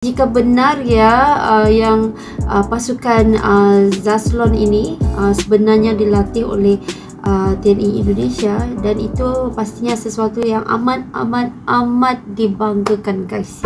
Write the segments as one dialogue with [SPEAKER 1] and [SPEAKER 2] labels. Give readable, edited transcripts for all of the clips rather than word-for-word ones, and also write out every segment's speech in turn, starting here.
[SPEAKER 1] Jika benar ya yang pasukan Zaslon ini sebenarnya dilatih oleh TNI Indonesia, dan itu pastinya sesuatu yang amat dibanggakan, guys.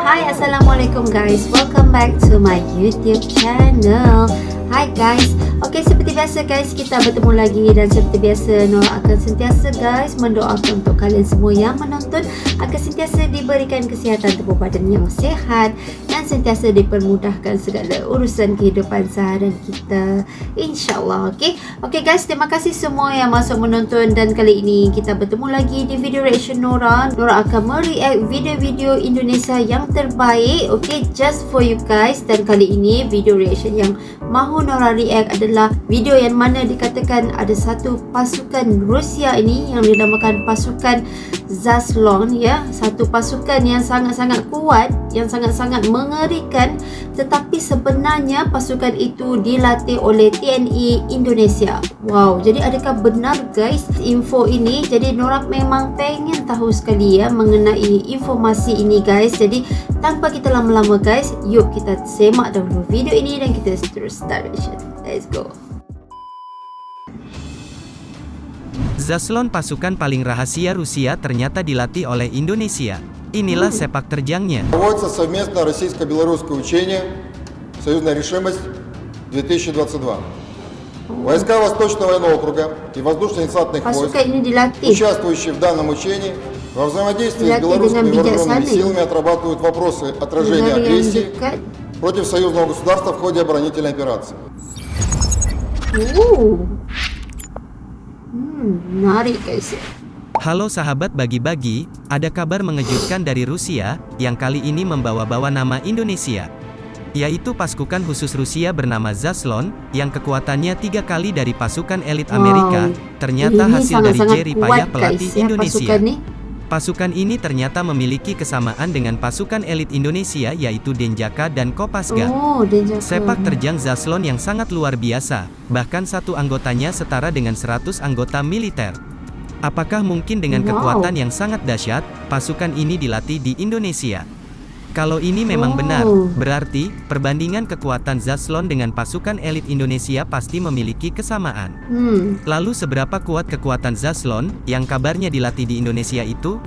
[SPEAKER 1] Hai, assalamualaikum guys, welcome back to my YouTube channel. Hai guys, oke, seperti biasa guys, kita bertemu lagi, dan seperti biasa Nora akan sentiasa guys mendoakan untuk kalian semua yang menonton agar sentiasa diberikan kesihatan tubuh badan yang sehat dan sentiasa dipermudahkan segala urusan kehidupan seharian kita, insyaAllah. Oke guys, terima kasih semua yang masuk menonton, dan kali ini kita bertemu lagi di video reaction Nora. Nora akan mereact video-video Indonesia yang terbaik, just for you guys. Dan kali ini video reaction yang mahu Nora react adalah video yang mana dikatakan ada satu pasukan Rusia ini yang dinamakan pasukan Zaslon, ya, satu pasukan yang sangat-sangat kuat, yang sangat-sangat mengerikan, tetapi sebenarnya pasukan itu dilatih oleh TNI Indonesia. Wow, jadi adakah benar guys info ini? Jadi Nora memang pengen tahu sekali ya mengenai informasi ini guys. Jadi tanpa kita lama-lama guys, yuk kita semak dahulu video ini dan kita terus start reaction. Let's go.
[SPEAKER 2] Zaslon, pasukan paling rahasia Rusia, ternyata dilatih oleh Indonesia. Inilah sepak terjangnya.
[SPEAKER 3] Проводится совместное российско-белорусское учение «Союзная решимость 2022». Войска Восточного военного округа и воздушно-десантных войск,
[SPEAKER 1] Pasukan ini dilatih
[SPEAKER 3] участвующие в данном учении, во взаимодействии с белорусскими вооруженными силами отрабатывают вопросы отражения агрессии против союзного государства в ходе оборонительной операции.
[SPEAKER 1] Menarik guys.
[SPEAKER 2] Halo sahabat bagi-bagi, ada kabar mengejutkan dari Rusia, yang kali ini membawa-bawa nama Indonesia. Yaitu pasukan khusus Rusia bernama Zaslon, yang kekuatannya 3 kali dari pasukan elit Amerika, ternyata
[SPEAKER 1] Ini
[SPEAKER 2] hasil dari
[SPEAKER 1] sangat-sangat
[SPEAKER 2] Jerry
[SPEAKER 1] kuat,
[SPEAKER 2] Payah, pelatih
[SPEAKER 1] guys, ya,
[SPEAKER 2] Indonesia.
[SPEAKER 1] pasukan
[SPEAKER 2] Pasukan ini ternyata memiliki kesamaan dengan pasukan elit Indonesia, yaitu Denjaka dan Kopasga.
[SPEAKER 1] Denjaka.
[SPEAKER 2] Sepak terjang Zaslon yang sangat luar biasa, bahkan satu anggotanya setara dengan 100 anggota militer. Apakah mungkin dengan kekuatan yang sangat dahsyat, pasukan ini dilatih di Indonesia? Kalau ini memang benar, berarti perbandingan kekuatan Zaslon dengan pasukan elit Indonesia pasti memiliki kesamaan. Lalu seberapa kuat kekuatan Zaslon, yang kabarnya dilatih di Indonesia itu?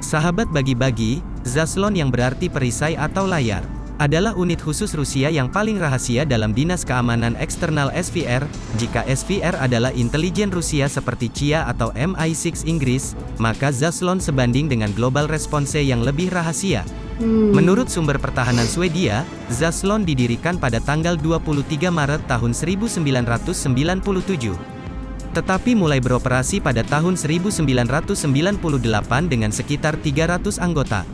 [SPEAKER 2] Sahabat bagi-bagi, Zaslon yang berarti perisai atau layar, adalah unit khusus Rusia yang paling rahasia dalam Dinas Keamanan Eksternal SVR. Jika SVR adalah intelijen Rusia seperti CIA atau MI6 Inggris, maka Zaslon sebanding dengan Global Response yang lebih rahasia. Menurut sumber pertahanan Swedia, Zaslon didirikan pada tanggal 23 Maret tahun 1997. Tetapi mulai beroperasi pada tahun 1998 dengan sekitar 300 anggota.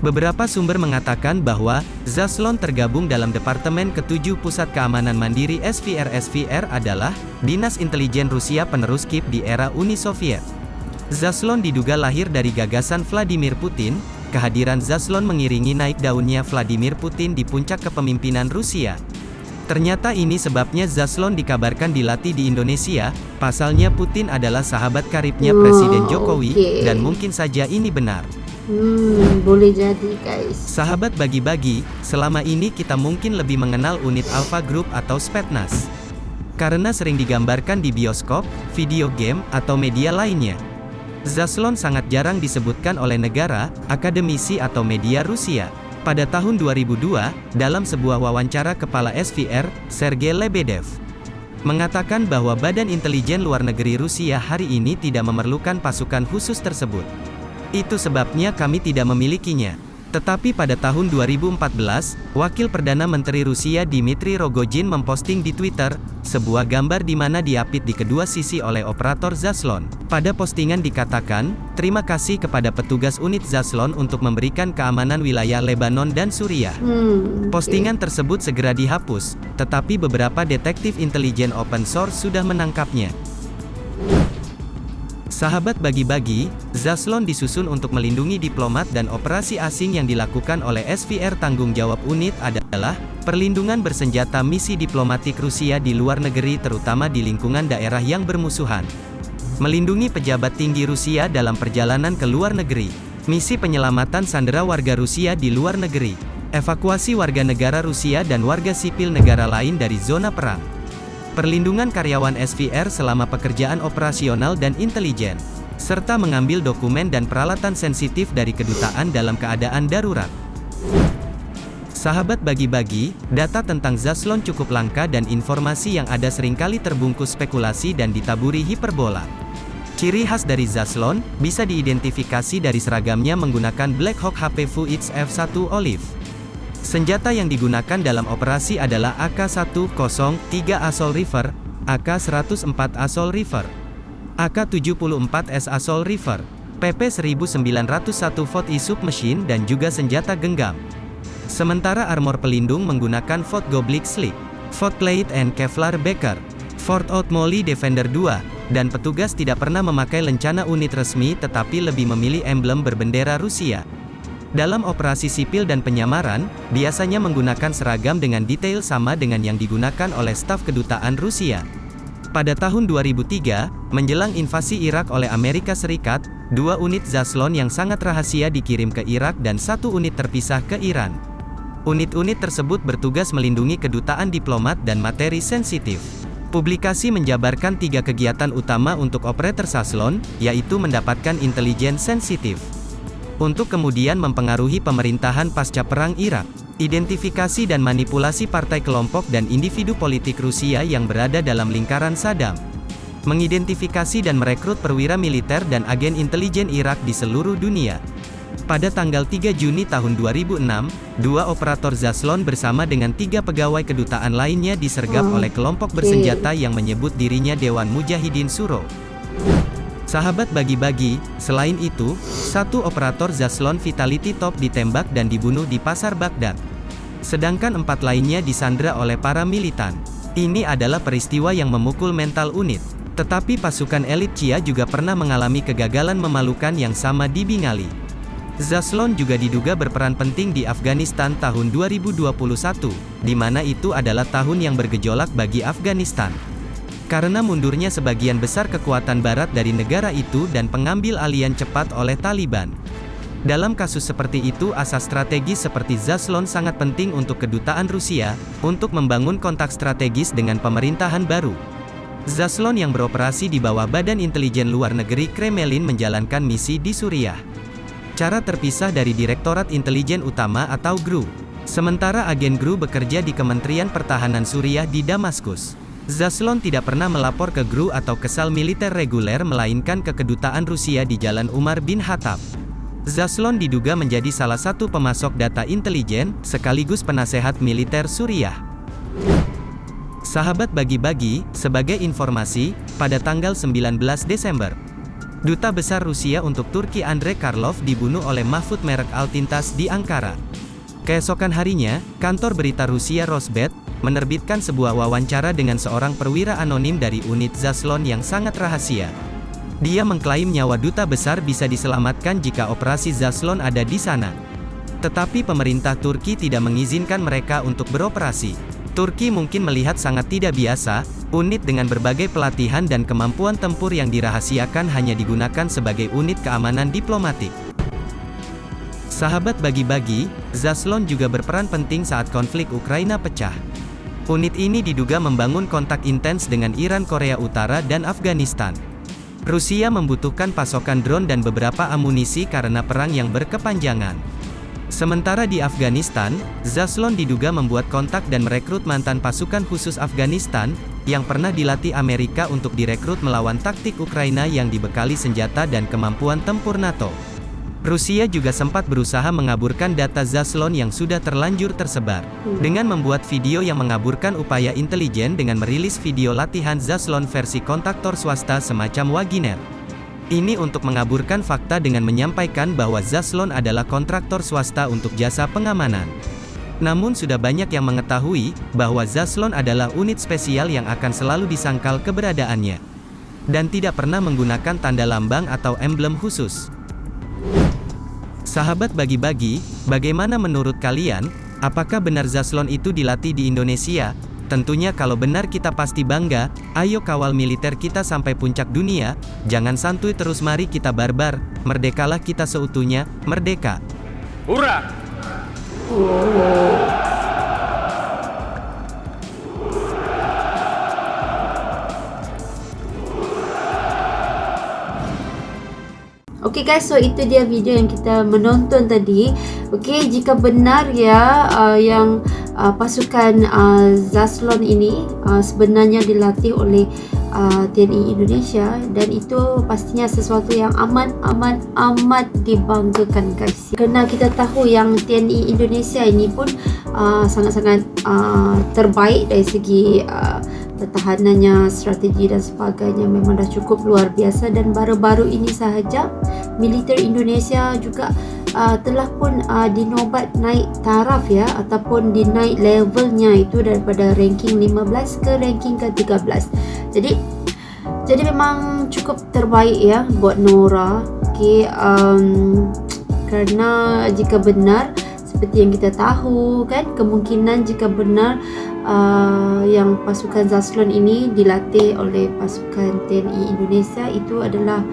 [SPEAKER 2] Beberapa sumber mengatakan bahwa Zaslon tergabung dalam Departemen ke-7 Pusat Keamanan Mandiri SVR. SVR adalah Dinas Intelijen Rusia penerus KIP di era Uni Soviet. Zaslon diduga lahir dari gagasan Vladimir Putin. Kehadiran Zaslon mengiringi naik daunnya Vladimir Putin di puncak kepemimpinan Rusia. Ternyata ini sebabnya Zaslon dikabarkan dilatih di Indonesia. Pasalnya Putin adalah sahabat karibnya Presiden Jokowi, dan mungkin saja ini benar.
[SPEAKER 1] Boleh jadi guys.
[SPEAKER 2] Sahabat bagi-bagi, selama ini kita mungkin lebih mengenal unit Alpha Group atau Spetsnaz, karena sering digambarkan di bioskop, video game, atau media lainnya. Zaslon sangat jarang disebutkan oleh negara, akademisi atau media Rusia. Pada tahun 2002, dalam sebuah wawancara kepala SVR, Sergei Lebedev mengatakan bahwa Badan Intelijen Luar Negeri Rusia hari ini tidak memerlukan pasukan khusus tersebut. Itu sebabnya kami tidak memilikinya. Tetapi pada tahun 2014, Wakil Perdana Menteri Rusia Dmitry Rogojin memposting di Twitter sebuah gambar di mana diapit di kedua sisi oleh operator Zaslon. Pada postingan dikatakan, "Terima kasih kepada petugas unit Zaslon untuk memberikan keamanan wilayah Lebanon dan Suriah." Postingan tersebut segera dihapus, tetapi beberapa detektif intelijen open source sudah menangkapnya. Sahabat bagi-bagi, Zaslon disusun untuk melindungi diplomat dan operasi asing yang dilakukan oleh SVR. Tanggung jawab unit adalah perlindungan bersenjata misi diplomatik Rusia di luar negeri, terutama di lingkungan daerah yang bermusuhan. Melindungi pejabat tinggi Rusia dalam perjalanan ke luar negeri. Misi penyelamatan sandera warga Rusia di luar negeri. Evakuasi warga negara Rusia dan warga sipil negara lain dari zona perang. Perlindungan karyawan SVR selama pekerjaan operasional dan intelijen, serta mengambil dokumen dan peralatan sensitif dari kedutaan dalam keadaan darurat. Sahabat bagi-bagi, data tentang Zaslon cukup langka dan informasi yang ada seringkali terbungkus spekulasi dan ditaburi hiperbola. Ciri khas dari Zaslon bisa diidentifikasi dari seragamnya menggunakan Black Hawk HP Fuchs F1 Olive. Senjata yang digunakan dalam operasi adalah AK-103 Assault Rifle, AK-104 Assault Rifle, AK-74S Assault Rifle, PP-1901 Vought submachine dan juga senjata genggam. Sementara armor pelindung menggunakan Vought Goblik Slick, Vought Plate and Kevlar Backer, Vought Molly Defender 2, dan petugas tidak pernah memakai lencana unit resmi tetapi lebih memilih emblem berbendera Rusia. Dalam operasi sipil dan penyamaran, biasanya menggunakan seragam dengan detail sama dengan yang digunakan oleh staf kedutaan Rusia. Pada tahun 2003, menjelang invasi Irak oleh Amerika Serikat, 2 unit Zaslon yang sangat rahasia dikirim ke Irak dan 1 unit terpisah ke Iran. Unit-unit tersebut bertugas melindungi kedutaan diplomat dan materi sensitif. Publikasi menjabarkan 3 kegiatan utama untuk operator Zaslon, yaitu mendapatkan intelijen sensitif, untuk kemudian mempengaruhi pemerintahan pasca perang Irak, identifikasi dan manipulasi partai kelompok dan individu politik Rusia yang berada dalam lingkaran Saddam, mengidentifikasi dan merekrut perwira militer dan agen intelijen Irak di seluruh dunia. Pada tanggal 3 Juni tahun 2006, 2 operator Zaslon bersama dengan 3 pegawai kedutaan lainnya disergap oleh kelompok bersenjata yang menyebut dirinya Dewan Mujahidin Suro. Sahabat bagi-bagi, selain itu, 1 operator Zaslon Vitality Top ditembak dan dibunuh di pasar Baghdad. Sedangkan 4 lainnya disandra oleh para militan. Ini adalah peristiwa yang memukul mental unit. Tetapi pasukan elit Chia juga pernah mengalami kegagalan memalukan yang sama di Bingali. Zaslon juga diduga berperan penting di Afghanistan tahun 2021, di mana itu adalah tahun yang bergejolak bagi Afghanistan. Karena mundurnya sebagian besar kekuatan barat dari negara itu dan pengambil alian cepat oleh Taliban. Dalam kasus seperti itu, asas strategis seperti Zaslon sangat penting untuk kedutaan Rusia, untuk membangun kontak strategis dengan pemerintahan baru. Zaslon yang beroperasi di bawah Badan Intelijen Luar Negeri Kremlin menjalankan misi di Suriah. Cara terpisah dari Direktorat Intelijen Utama atau GRU. Sementara agen GRU bekerja di Kementerian Pertahanan Suriah di Damaskus. Zaslon tidak pernah melapor ke GRU atau kesal militer reguler melainkan ke kedutaan Rusia di Jalan Umar bin Khattab. Zaslon diduga menjadi salah satu pemasok data intelijen, sekaligus penasehat militer Suriah. Sahabat bagi-bagi, sebagai informasi, pada tanggal 19 Desember, Duta Besar Rusia untuk Turki Andrei Karlov dibunuh oleh Mahfud merek Altintas di Ankara. Keesokan harinya, kantor berita Rusia Rosbet menerbitkan sebuah wawancara dengan seorang perwira anonim dari unit Zaslon yang sangat rahasia. Dia mengklaim nyawa duta besar bisa diselamatkan jika operasi Zaslon ada di sana. Tetapi pemerintah Turki tidak mengizinkan mereka untuk beroperasi. Turki mungkin melihat sangat tidak biasa, unit dengan berbagai pelatihan dan kemampuan tempur yang dirahasiakan hanya digunakan sebagai unit keamanan diplomatik. Sahabat bagi-bagi, Zaslon juga berperan penting saat konflik Ukraina pecah. Unit ini diduga membangun kontak intens dengan Iran, Korea Utara, dan Afghanistan. Rusia membutuhkan pasokan drone dan beberapa amunisi karena perang yang berkepanjangan. Sementara di Afghanistan, Zaslon diduga membuat kontak dan merekrut mantan pasukan khusus Afghanistan, yang pernah dilatih Amerika untuk direkrut melawan taktik Ukraina yang dibekali senjata dan kemampuan tempur NATO. Rusia juga sempat berusaha mengaburkan data Zaslon yang sudah terlanjur tersebar, dengan membuat video yang mengaburkan upaya intelijen dengan merilis video latihan Zaslon versi kontraktor swasta semacam Wagner. Ini untuk mengaburkan fakta dengan menyampaikan bahwa Zaslon adalah kontraktor swasta untuk jasa pengamanan. Namun sudah banyak yang mengetahui bahwa Zaslon adalah unit spesial yang akan selalu disangkal keberadaannya. dan tidak pernah menggunakan tanda lambang atau emblem khusus. Sahabat bagi-bagi, bagaimana menurut kalian? Apakah benar Zaslon itu dilatih di Indonesia? Tentunya kalau benar kita pasti bangga. Ayo kawal militer kita sampai puncak dunia. Jangan santuy terus, mari kita barbar. Merdekalah kita seutuhnya, merdeka.
[SPEAKER 4] Hurra!
[SPEAKER 1] Okay guys, so itu dia video yang kita menonton tadi. Okay, jika benar ya yang pasukan Zaslon ini sebenarnya dilatih oleh TNI Indonesia, dan itu pastinya sesuatu yang amat dibanggakan guys. Kerana kita tahu yang TNI Indonesia ini pun sangat-sangat terbaik dari segi pertahanannya, strategi dan sebagainya, memang dah cukup luar biasa. Dan baru-baru ini sahaja militer Indonesia juga telah pun dinobat naik taraf ya, ataupun dinaik levelnya itu daripada ranking 15 ke ranking ke 13. Jadi memang cukup terbaik ya buat Nora. Okay, kerana jika benar seperti yang kita tahu kan, kemungkinan jika benar yang pasukan Zaslon ini dilatih oleh pasukan TNI Indonesia, itu adalah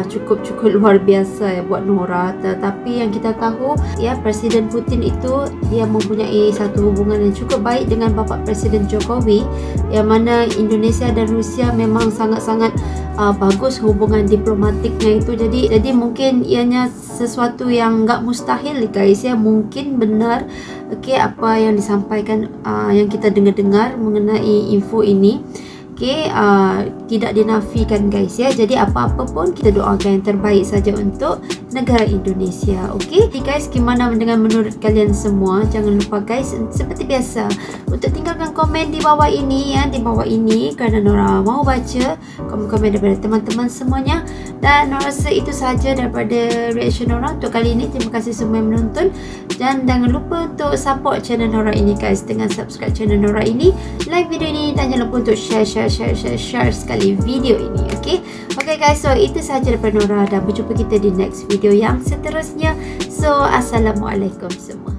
[SPEAKER 1] cukup luar biasa ya buat Nora. Tetapi yang kita tahu ya, Presiden Putin itu dia mempunyai satu hubungan yang cukup baik dengan Bapak Presiden Jokowi, yang mana Indonesia dan Rusia memang sangat-sangat bagus hubungan diplomatiknya itu. Jadi mungkin ianya sesuatu yang enggak mustahil guys ya, mungkin benar. Okay, apa yang disampaikan yang kita dengar mengenai info ini, okay, tidak dinafikan guys ya. Jadi apa-apa pun kita doakan yang terbaik saja untuk negara Indonesia. Okay, jadi guys, gimana dengan menurut kalian semua? Jangan lupa guys, seperti biasa, untuk tinggalkan komen di bawah ini ya, di bawah ini, kerana Nora mau baca komen-komen daripada teman-teman semuanya. Dan Nora rasa itu sahaja daripada reaction Nora untuk kali ini. Terima kasih semua yang menonton, dan jangan lupa untuk support channel Nora ini guys dengan subscribe channel Nora ini, like video ini, dan jangan lupa untuk share sekali video ini. Okay guys, so itu sahaja daripada Nora, dan berjumpa kita di next video yang seterusnya. So assalamualaikum semua.